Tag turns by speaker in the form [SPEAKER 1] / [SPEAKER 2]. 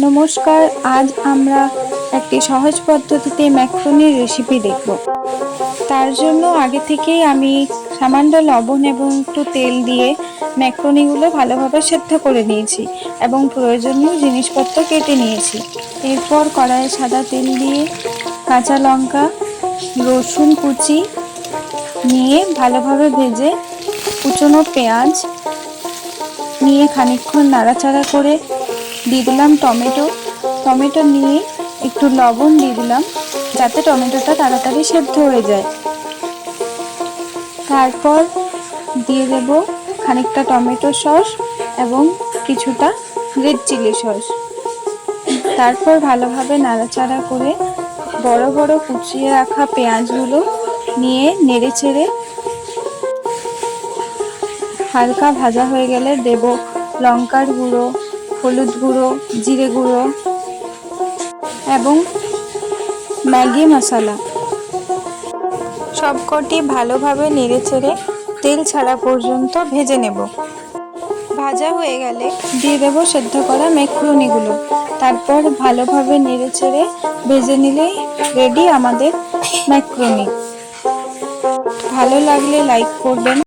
[SPEAKER 1] নমস্কার, আজ আমরা একটি সহজ পদ্ধতিতে ম্যাকারনির রেসিপি দেখব। তার জন্য আগে থেকেই আমি সামান্য লবণ এবং একটু তেল দিয়ে ম্যাকারনিগুলো ভালোভাবে সেদ্ধ করে নিয়েছি এবং প্রয়োজনীয় জিনিসপত্র কেটে নিয়েছি। এরপর কড়াইয়ে সাদা তেল দিয়ে কাঁচা লঙ্কা, রসুন কুচি নিয়ে ভালোভাবে ভেজে কুচনো পেঁয়াজ নিয়ে খানিকক্ষণ নাড়াচাড়া করে দিয়ে দিলাম টমেটো নিয়ে একটু লবণ দিয়ে দিলাম যাতে টমেটোটা তাড়াতাড়ি সেদ্ধ হয়ে যায়। তারপর দিয়ে দেব খানিকটা টমেটো সস এবং কিছুটা রেড চিলি সস। তারপর ভালোভাবে নাড়াচাড়া করে বড় বড় কুচিয়ে রাখা পেঁয়াজগুলো নিয়ে নেড়ে চেড়ে হালকা ভাজা হয়ে গেলে দেব লঙ্কার গুঁড়ো, হলুদ গুঁড়ো, জিরে গুঁড়ো এবং ম্যাগি মশলা। সবকটি ভালোভাবে নেড়েচেড়ে তেল ছাড়া পর্যন্ত ভেজে নেব। ভাজা হয়ে গেলে দিয়ে দেব সেদ্ধ করা ম্যাকারনিগুলো। তারপর ভালোভাবে নেড়েচেড়ে ভেজে নিলেই রেডি আমাদের ম্যাকারনি। ভালো লাগলে লাইক করবেন।